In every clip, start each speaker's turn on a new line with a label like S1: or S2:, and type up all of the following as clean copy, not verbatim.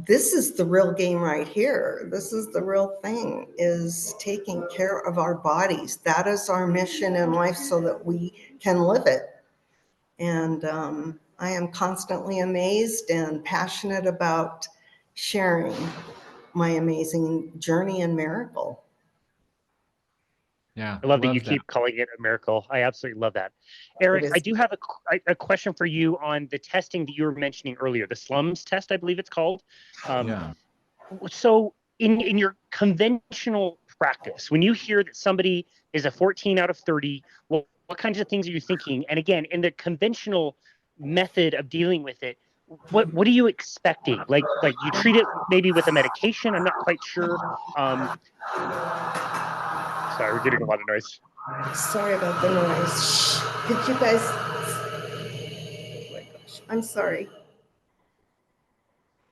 S1: this is the real game right here. This is the real thing, is taking care of our bodies. That is our mission in life so that we can live it. And I am constantly amazed and passionate about sharing my amazing journey and miracle.
S2: Yeah,
S3: I love that you keep calling it a miracle. I absolutely love that. Eric, I do have a question for you on the testing that you were mentioning earlier, the slums test, I believe it's called.
S2: Yeah.
S3: So in your conventional practice, when you hear that somebody is a 14 out of 30, well, what kinds of things are you thinking? And again, in the conventional method of dealing with it, what are you expecting? Like you treat it maybe with a medication? I'm not quite sure. Sorry, we're getting a lot of noise.
S1: Sorry about the noise. Shh. Could you guys? Oh my gosh, I'm sorry.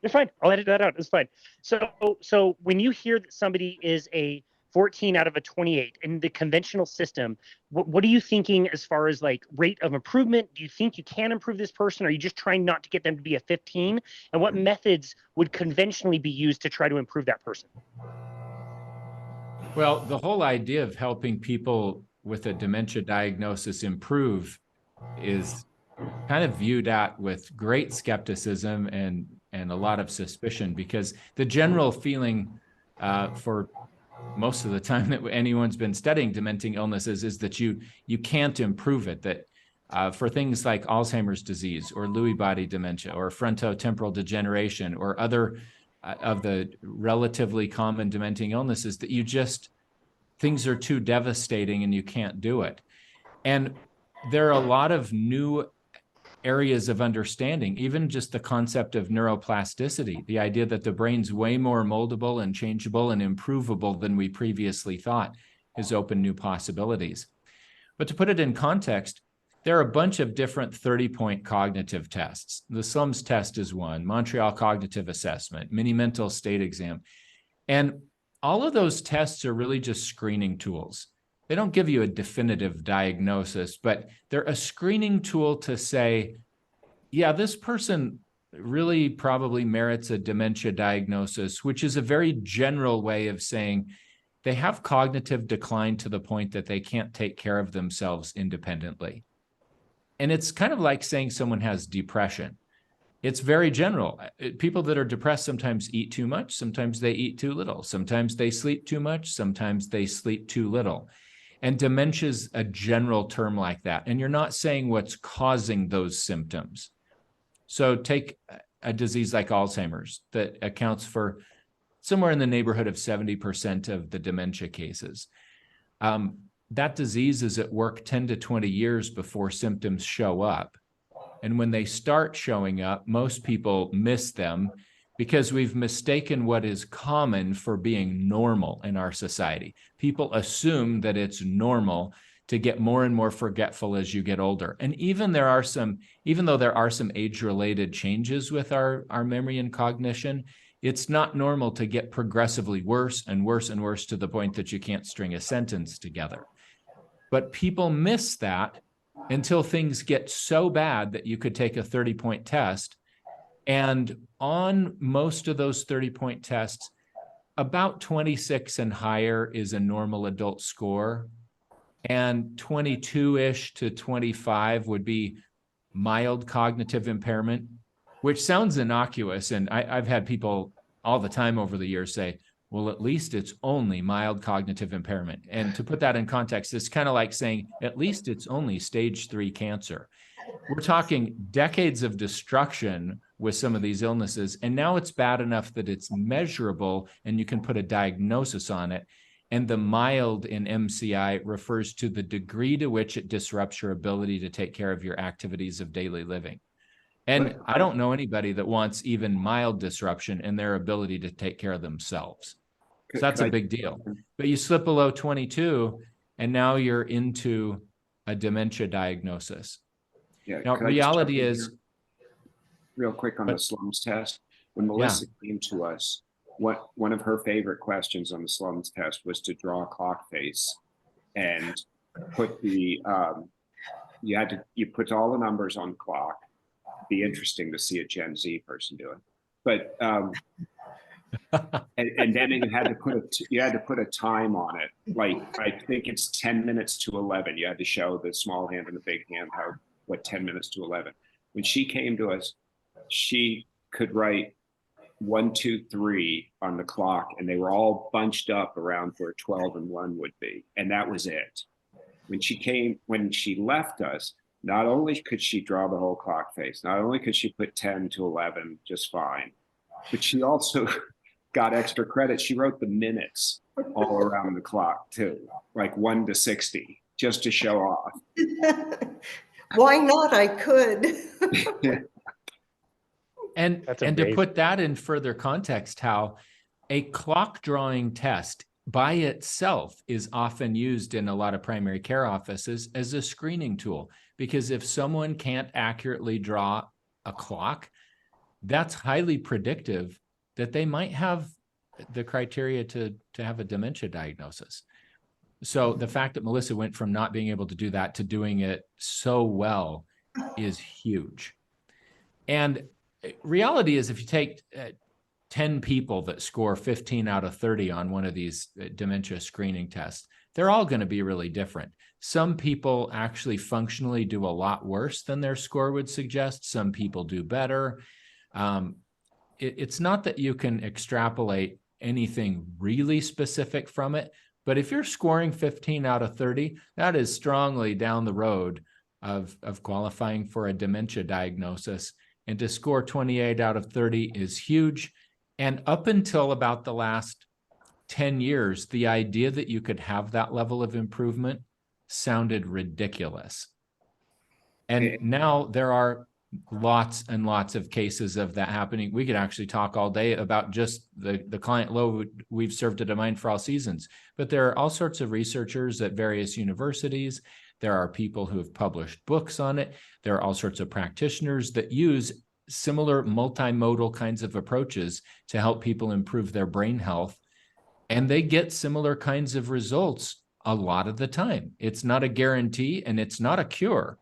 S3: You're fine. I'll edit that out. It's fine. So when you hear that somebody is a 14 out of a 28 in the conventional system, what are you thinking as far as like rate of improvement? Do you think you can improve this person? Or are you just trying not to get them to be a 15? And what methods would conventionally be used to try to improve that person?
S2: Well, the whole idea of helping people with a dementia diagnosis improve is kind of viewed at with great skepticism and a lot of suspicion, because the general feeling for most of the time that anyone's been studying dementing illnesses is that you can't improve it, that for things like Alzheimer's disease or Lewy body dementia or frontotemporal degeneration or other of the relatively common dementing illnesses, that you just, things are too devastating and you can't do it. And there are a lot of new areas of understanding, even just the concept of neuroplasticity, the idea that the brain's way more moldable and changeable and improvable than we previously thought, has opened new possibilities. But to put it in context, there are a bunch of different 30-point cognitive tests. The SLUMS test is one, Montreal Cognitive Assessment, Mini Mental State Exam. And all of those tests are really just screening tools. They don't give you a definitive diagnosis, but they're a screening tool to say, yeah, this person really probably merits a dementia diagnosis, which is a very general way of saying they have cognitive decline to the point that they can't take care of themselves independently. And it's kind of like saying someone has depression. It's very general. People that are depressed sometimes eat too much, sometimes they eat too little, sometimes they sleep too much, sometimes they sleep too little. And dementia is a general term like that. And you're not saying what's causing those symptoms. So take a disease like Alzheimer's that accounts for somewhere in the neighborhood of 70% of the dementia cases. That disease is at work 10 to 20 years before symptoms show up. And when they start showing up, most people miss them because we've mistaken what is common for being normal in our society. People assume that it's normal to get more and more forgetful as you get older. And even though there are some age-related changes with our memory and cognition, it's not normal to get progressively worse and worse and worse to the point that you can't string a sentence together. But people miss that until things get so bad that you could take a 30-point test. And on most of those 30-point tests, about 26 and higher is a normal adult score. And 22-ish to 25 would be mild cognitive impairment, which sounds innocuous. And I've had people all the time over the years say, well, at least it's only mild cognitive impairment. And to put that in context, it's kind of like saying, at least it's only stage 3 cancer. We're talking decades of destruction with some of these illnesses. And now it's bad enough that it's measurable and you can put a diagnosis on it. And the mild in MCI refers to the degree to which it disrupts your ability to take care of your activities of daily living. And I don't know anybody that wants even mild disruption in their ability to take care of themselves. So that's a big deal. But you slip below 22, and now you're into a dementia diagnosis.
S4: Yeah,
S2: now, reality is...
S4: Real quick on the SLUMS test. When Melissa came to us, one of her favorite questions on the SLUMS test was to draw a clock face and put the... you put all the numbers on the clock. Be interesting to see a Gen Z person do it. but and then you had to put a time on it. Like I think it's 10 minutes to 11. You had to show the small hand and the big hand what 10 minutes to 11. When she came to us, she could write 1, 2, 3 on the clock, and they were all bunched up around where 12 and 1 would be, and that was it. When she left us, not only could she draw the whole clock face, not only could she put 10 to 11 just fine, but she also got extra credit. She wrote the minutes all around the clock too, like 1 to 60, just to show off.
S1: Why not? I could.
S2: And to put that in further context, Hal, a clock drawing test by itself is often used in a lot of primary care offices as a screening tool, because if someone can't accurately draw a clock, that's highly predictive that they might have the criteria to have a dementia diagnosis. So the fact that Melissa went from not being able to do that to doing it so well is huge. And reality is, if you take 10 people that score 15 out of 30 on one of these dementia screening tests, they're all going to be really different. Some people actually functionally do a lot worse than their score would suggest. Some people do better. It's not that you can extrapolate anything really specific from it, but if you're scoring 15 out of 30, that is strongly down the road of qualifying for a dementia diagnosis. And to score 28 out of 30 is huge. And up until about the last 10 years, the idea that you could have that level of improvement sounded ridiculous. And now there are lots and lots of cases of that happening. We could actually talk all day about just the client load we've served at Mind for All Seasons. But there are all sorts of researchers at various universities. There are people who have published books on it. There are all sorts of practitioners that use similar multimodal kinds of approaches to help people improve their brain health. And they get similar kinds of results a lot of the time. It's not a guarantee, and it's not a cure.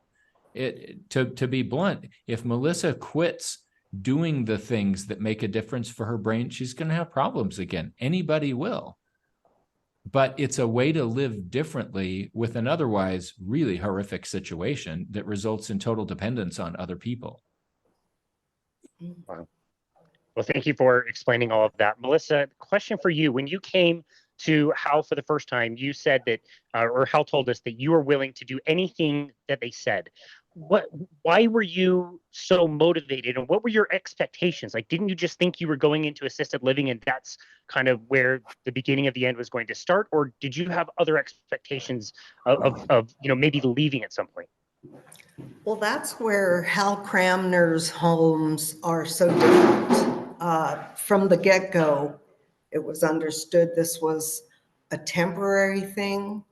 S2: To be blunt, if Melissa quits doing the things that make a difference for her brain, she's going to have problems again. Anybody will. But it's a way to live differently with an otherwise really horrific situation that results in total dependence on other people.
S3: Wow. Well, thank you for explaining all of that. Melissa, question for you. When you came to Hal for the first time, you said that, or Hal told us that you were willing to do anything that they said. Why were you so motivated, and what were your expectations? Like, didn't you just think you were going into assisted living and that's kind of where the beginning of the end was going to start? Or did you have other expectations of maybe leaving at some point?
S1: Well, that's where Hal Cranmer's homes are so different. From the get-go, it was understood this was a temporary thing.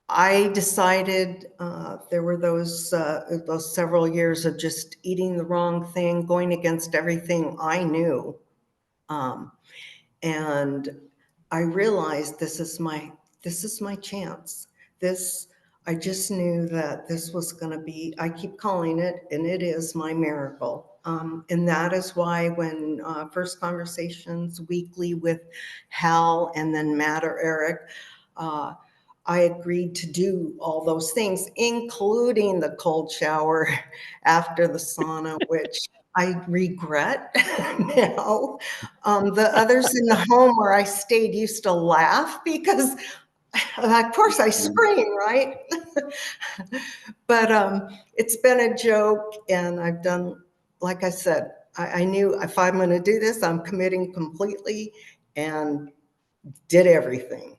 S1: I decided there were those several years of just eating the wrong thing, going against everything I knew. And I realized this is my chance. I just knew that this was going to be, I keep calling it, and it is my miracle. And that is why when first conversations weekly with Hal and then Matt or Eric, I agreed to do all those things, including the cold shower after the sauna, which I regret now. The others in the home where I stayed used to laugh because, of course, I scream, right? But it's been a joke, and I've done, like I said, I knew if I'm going to do this, I'm committing completely, and did everything.